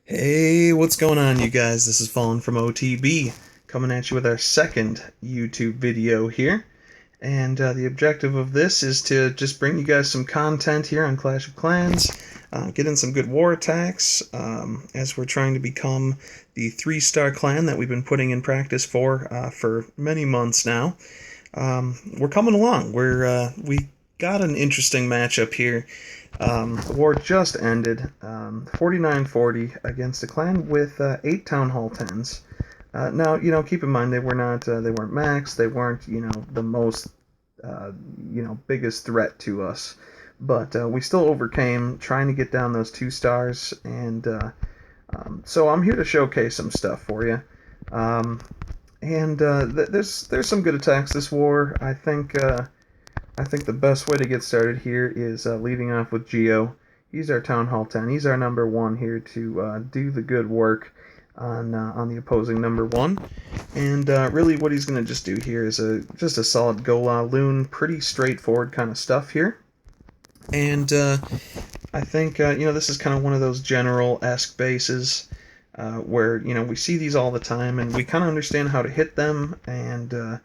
Hey, what's going on, you guys? This is Fallen from OTB, coming at you with our second YouTube video here. And the objective of this is to just bring you guys some content here on Clash of Clans, get in some good war attacks, as we're trying to become the 3-star clan that we've been putting in practice for many months now. We're coming along. We got an interesting matchup here. The war just ended, 49-40 against a clan with 8 Town Hall 10s. Now, keep in mind they weren't max, they weren't, the most, uh, biggest threat to us. But we still overcame, trying to get down those 2 stars, and so I'm here to showcase some stuff for you. Um, and there's some good attacks this war. I think the best way to get started here is leading off with Geo. He's our Town Hall 10. He's our number one here to do the good work on the opposing number one. And really, what he's going to just do here is just a solid Gola Loon, pretty straightforward kind of stuff here. And I think this is kind of one of those general-esque bases where we see these all the time, and we kind of understand how to hit them, and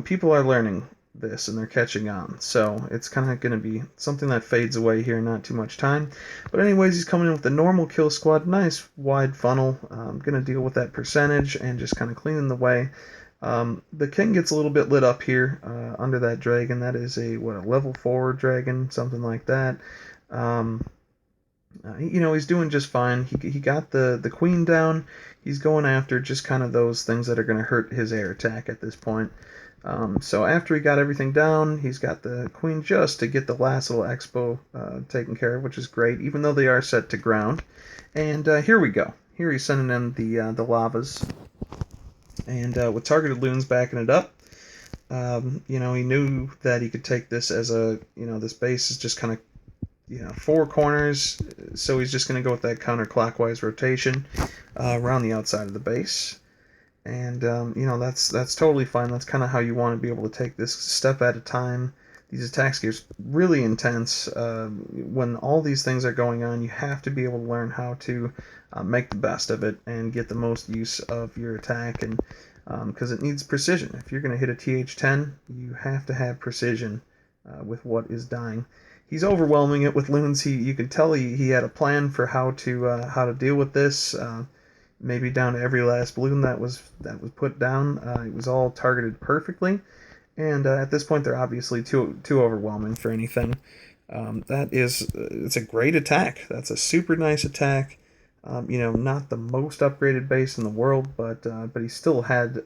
people are learning this and they're catching on. So it's kind of going to be something that fades away here, not too much time. But anyways, he's coming in with the normal kill squad, nice wide funnel. Going to deal with that percentage and just kind of cleaning the way. The king gets a little bit lit up here under that dragon. That is a level 4 dragon, something like that. He's doing just fine. He got the queen down. He's going after just kind of those things that are going to hurt his air attack at this point. So after he got everything down, he's got the queen just to get the last little expo taken care of, which is great, even though they are set to ground. And here we go. Here he's sending in the lavas, and with targeted loons backing it up. He knew that he could take this as this base is just kind of 4 corners, so he's just going to go with that counterclockwise rotation around the outside of the base. And that's totally fine. That's kind of how you want to be able to take this step at a time. These attacks get really intense. When all these things are going on, you have to be able to learn how to make the best of it and get the most use of your attack, and because it needs precision. If you're going to hit a TH10, you have to have precision with what is dying. He's overwhelming it with loons. You can tell he had a plan for how to deal with this. Maybe down to every last balloon that was put down. It was all targeted perfectly, and at this point they're obviously too overwhelming for anything. It's a great attack. That's a super nice attack. Not the most upgraded base in the world, but he still had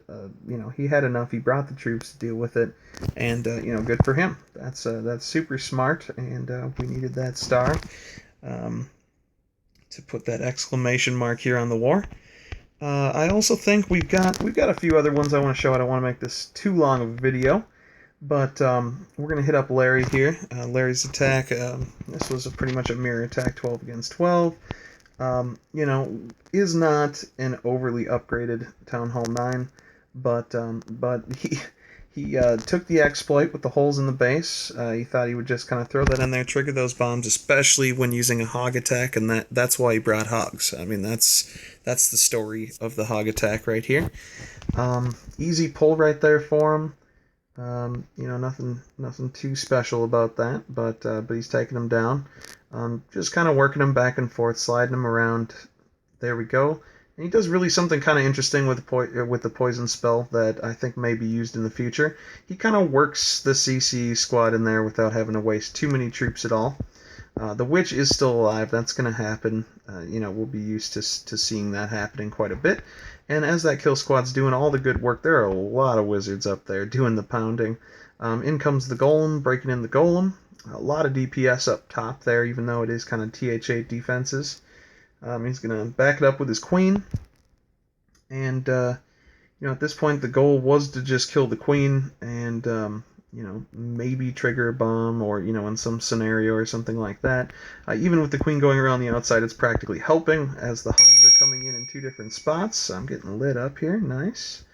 he had enough. He brought the troops to deal with it, and good for him. That's super smart, and we needed that star to put that exclamation mark here on the war. I also think we've got a few other ones I want to show. I don't want to make this too long of a video, but we're gonna hit up Larry here. Larry's attack. This was pretty much a mirror attack, 12 against 12. Is not an overly upgraded Town Hall 9, but he took the exploit with the holes in the base. He thought he would just kind of throw that in there, trigger those bombs, especially when using a hog attack, and that's why he brought hogs. I mean, that's the story of the hog attack right here. Easy pull right there for him. Nothing too special about that, but he's taking him down. Just kind of working him back and forth, sliding him around. There we go. And he does really something kind of interesting with the poison spell that I think may be used in the future. He kind of works the CC squad in there without having to waste too many troops at all. The witch is still alive. That's going to happen. We'll be used to seeing that happening quite a bit. And as that kill squad's doing all the good work, there are a lot of wizards up there doing the pounding. In comes the golem, breaking in the golem. A lot of DPS up top there, even though it is kind of TH8 defenses. He's going to back it up with his queen. And, at this point, the goal was to just kill the queen and, maybe trigger a bomb or, in some scenario or something like that. Even with the queen going around the outside, it's practically helping as the hogs are coming in 2 different spots. I'm getting lit up here. Nice.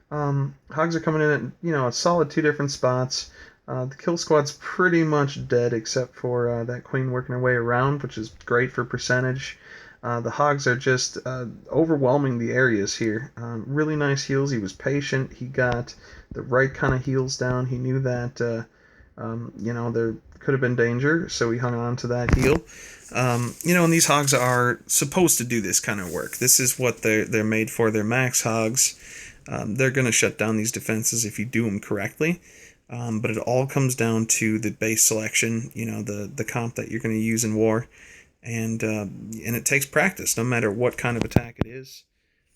Hogs are coming in at, a solid 2 different spots. The kill squad's pretty much dead except for that queen working her way around, which is great for percentage. The hogs are just overwhelming the areas here. Really nice heals. He was patient. He got the right kind of heals down. He knew that there could have been danger, so he hung on to that heal. And these hogs are supposed to do this kind of work. This is what they're made for. They're max hogs. They're going to shut down these defenses if you do them correctly. But it all comes down to the base selection, the comp that you're going to use in war. And it takes practice, no matter what kind of attack it is.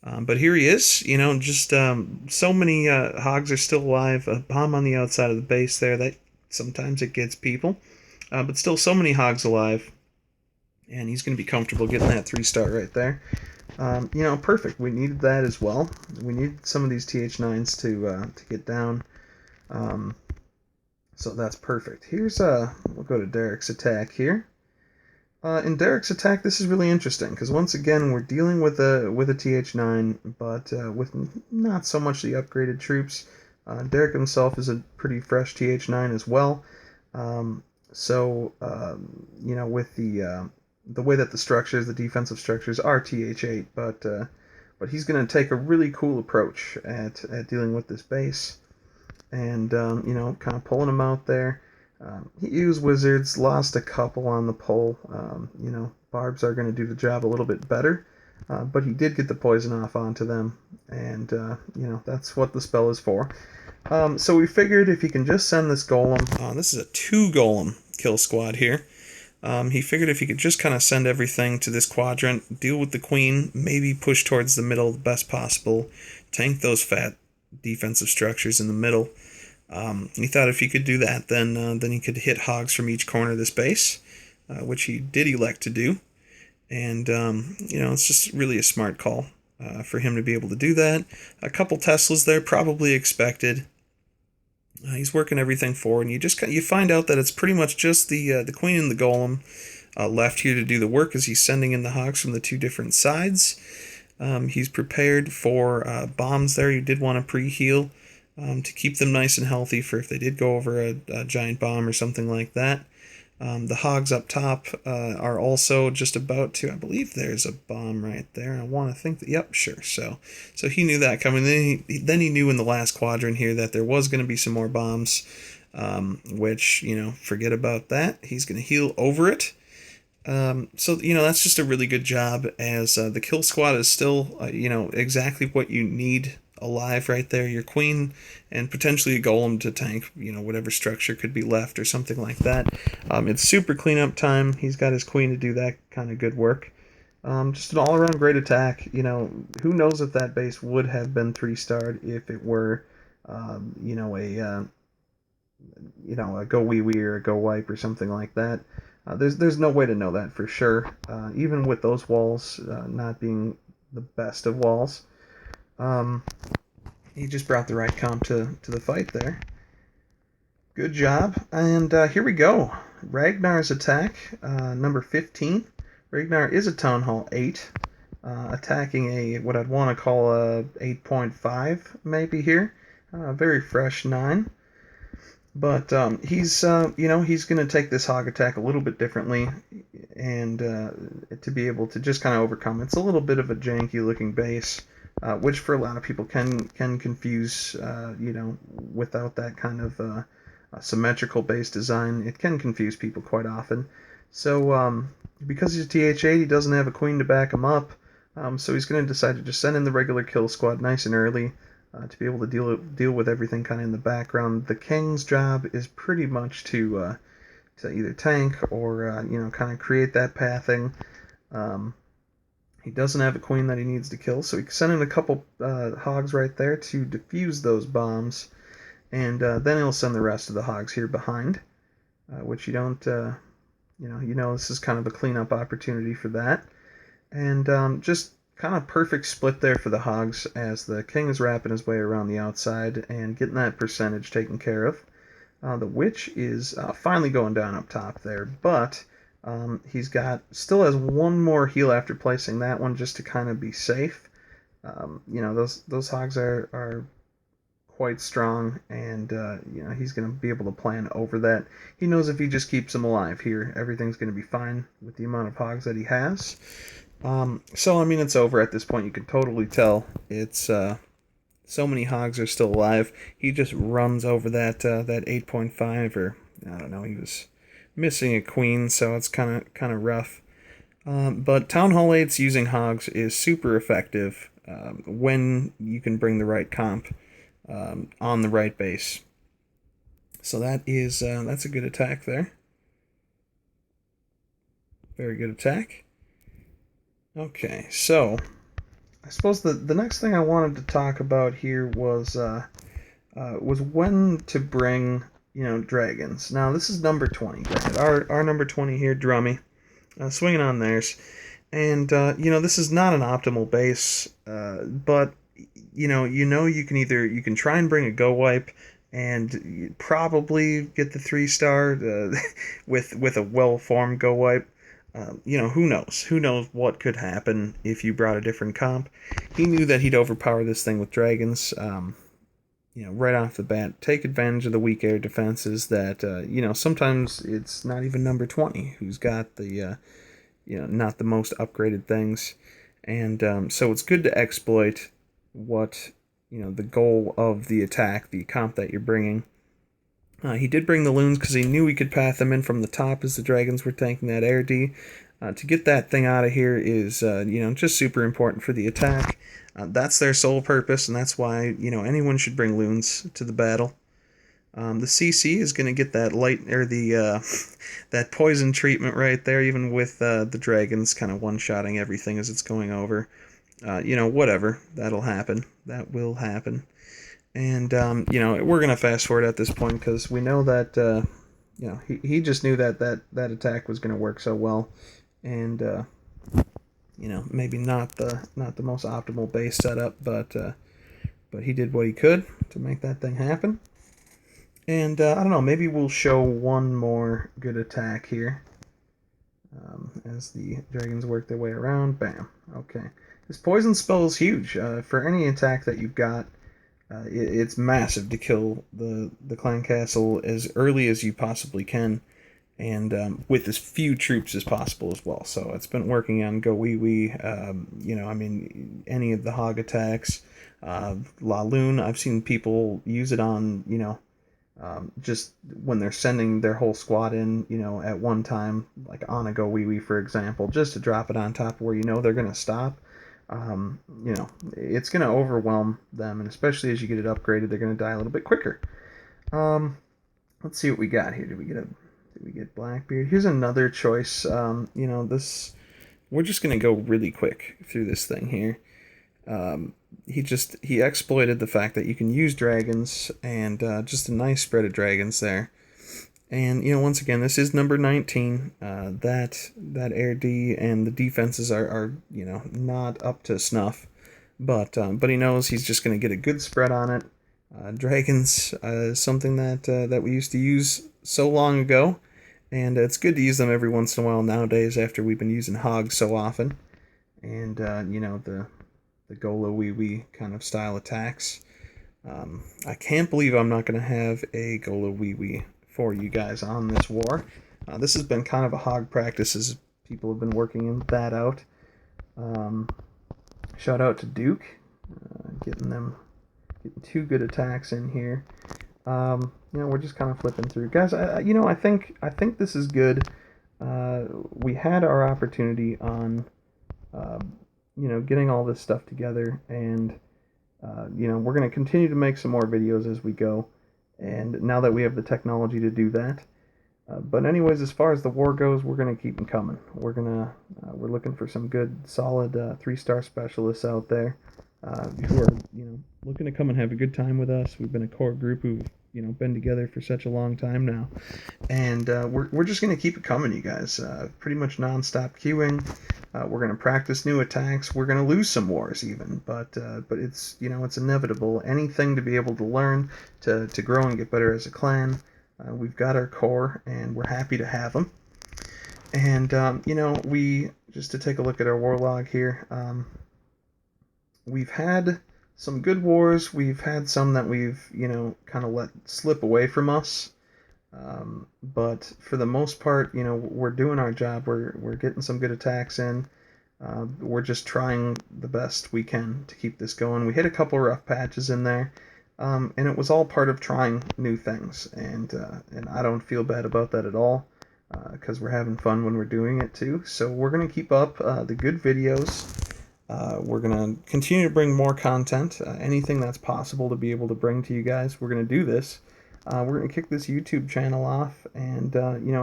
But here he is, just so many hogs are still alive. A bomb on the outside of the base there, that sometimes it gets people. But still so many hogs alive. And he's going to be comfortable getting that 3-star right there. Perfect. We needed that as well. We needed some of these TH9s to get down. So that's perfect. Here's we'll go to Derek's attack here. In Derek's attack, this is really interesting because once again we're dealing with a TH9, but with not so much the upgraded troops. Derek himself is a pretty fresh TH9 as well. With the way that the defensive structures are TH8, but he's going to take a really cool approach at dealing with this base, and kind of pulling him out there. He used wizards, lost a couple on the pull. Barbs are going to do the job a little bit better, but he did get the poison off onto them, and that's what the spell is for. So we figured if he can just send this golem, this is a 2 golem kill squad here. He figured if he could just kind of send everything to this quadrant, deal with the queen, maybe push towards the middle the best possible, tank those fat defensive structures in the middle. He thought if he could do that, then he could hit hogs from each corner of this base, which he did elect to do. And, it's just really a smart call for him to be able to do that. A couple Teslas there, probably expected. He's working everything forward, and you find out that it's pretty much just the queen and the golem left here to do the work as he's sending in the hogs from the 2 different sides. He's prepared for bombs there. You did want to pre-heal to keep them nice and healthy for if they did go over a giant bomb or something like that. The hogs up top are also just about to, I believe there's a bomb right there. I want to think that, yep, sure. So he knew that coming. Then he knew in the last quadrant here that there was going to be some more bombs, which, forget about that. He's going to heal over it. That's just a really good job, as the kill squad is still, exactly what you need alive right there. Your queen and potentially a golem to tank, whatever structure could be left or something like that. It's super cleanup time. He's got his queen to do that kind of good work. Just an all-around great attack. Who knows if that base would have been 3-starred if it were, a go wee wee or a go wipe or something like that. There's no way to know that for sure, even with those walls not being the best of walls. He just brought the right comp to the fight there. Good job. And here we go. Ragnar's attack, number 15. Ragnar is a Town Hall 8, attacking what I'd want to call a 8.5 maybe here. Very fresh 9. But he's going to take this hog attack a little bit differently, and to be able to just kind of overcome. It's a little bit of a janky looking base, which for a lot of people can confuse. Without that kind of symmetrical base design, it can confuse people quite often. So because he's a TH8, he doesn't have a queen to back him up. So he's going to decide to just send in the regular kill squad nice and early. To be able to deal with everything kind of in the background. The king's job is pretty much to either tank or kind of create that pathing. He doesn't have a queen that he needs to kill, so he can send in a couple hogs right there to defuse those bombs, and then he'll send the rest of the hogs here behind, which you don't, this is kind of a cleanup opportunity for that, and just kind of perfect split there for the hogs as the king is wrapping his way around the outside and getting that percentage taken care of. The witch is finally going down up top there, but he's still has one more heal after placing that one just to kind of be safe. Those hogs are quite strong, and he's going to be able to plan over that. He knows if he just keeps them alive here, everything's going to be fine with the amount of hogs that he has. So I mean, it's over at this point. You can totally tell it's so many hogs are still alive. He just runs over that 8.5, or I don't know. He was missing a queen, so it's kind of rough. But Town Hall 8's using hogs is super effective when you can bring the right comp on the right base. So that's a good attack there. Very good attack. Okay, so I suppose the next thing I wanted to talk about here was when to bring dragons. Now this is number 20. Granted, our number 20 here, Drummy, swinging on theirs, and this is not an optimal base, but you can you can try and bring a go wipe and you probably get the 3-star with a well formed go wipe. Who knows? Who knows what could happen if you brought a different comp? He knew that he'd overpower this thing with dragons. Right off the bat, take advantage of the weak air defenses that, sometimes it's not even number 20 who's got the, not the most upgraded things. And so it's good to exploit what, the goal of the attack, the comp that you're bringing. He did bring the loons because he knew he could path them in from the top as the dragons were tanking that air D. To get that thing out of here is, just super important for the attack. That's their sole purpose, and that's why, anyone should bring loons to the battle. The CC is going to get that light, or the that poison treatment right there, even with the dragons kind of one-shotting everything as it's going over. Whatever. That'll happen. That will happen. And, we're going to fast forward at this point because we know that, he just knew that attack was going to work so well. And, maybe not the most optimal base setup, but he did what he could to make that thing happen. And, I don't know, maybe we'll show one more good attack here. As the dragons work their way around. Bam. Okay. This poison spell is huge. For any attack that you've got, it's massive to kill the clan castle as early as you possibly can, and with as few troops as possible as well. So it's been working on Go Wee Wee, any of the hog attacks, La Lune. I've seen people use it on, just when they're sending their whole squad in, at one time, like on a Go Wee Wee, for example, just to drop it on top where they're going to stop. It's going to overwhelm them, and especially as you get it upgraded, they're going to die a little bit quicker. Let's see what we got here. Did we get Blackbeard? Here's another choice. This, we're just going to go really quick through this thing here. He exploited the fact that you can use dragons, and just a nice spread of dragons there. And, once again, this is number 19. That air D and the defenses are not up to snuff. But he knows he's just going to get a good spread on it. Dragons is something that we used to use so long ago. And it's good to use them every once in a while nowadays after we've been using hogs so often. And, the Golo Wee Wee kind of style attacks. I can't believe I'm not going to have a Golo Wee Wee for you guys on this war. This has been kind of a hog practice as people have been working that out. Shout out to Duke, getting 2 good attacks in here. We're just kind of flipping through, guys. I think this is good. We had our opportunity on, getting all this stuff together, and we're going to continue to make some more videos as we go. And now that we have the technology to do that. But anyways, as far as the war goes, we're going to keep them coming. We're looking for some good, solid 3-star specialists out there who are, looking to come and have a good time with us. We've been a core group who've, been together for such a long time now. And we're just going to keep it coming, you guys. Pretty much non-stop queuing. We're going to practice new attacks. We're going to lose some wars even, but it's it's inevitable. Anything to be able to learn to grow and get better as a clan. We've got our core, and we're happy to have them. And we just to take a look at our war log here. We've had some good wars. We've had some that we've kind of let slip away from us. But for the most part, we're doing our job. We're getting some good attacks in. We're just trying the best we can to keep this going. We hit a couple rough patches in there, and it was all part of trying new things, and I don't feel bad about that at all, because we're having fun when we're doing it too. So we're gonna keep up the good videos. We're gonna continue to bring more content, anything that's possible to be able to bring to you guys. We're gonna do this. We're gonna kick this YouTube channel off, and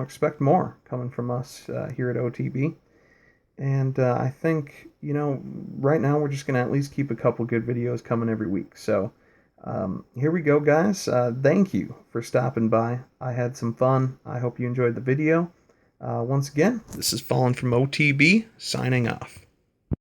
expect more coming from us here at OTB. And I think, right now we're just going to at least keep a couple good videos coming every week. So here we go, guys. Thank you for stopping by. I had some fun. I hope you enjoyed the video. Once again, this is Fallen from OTB, signing off.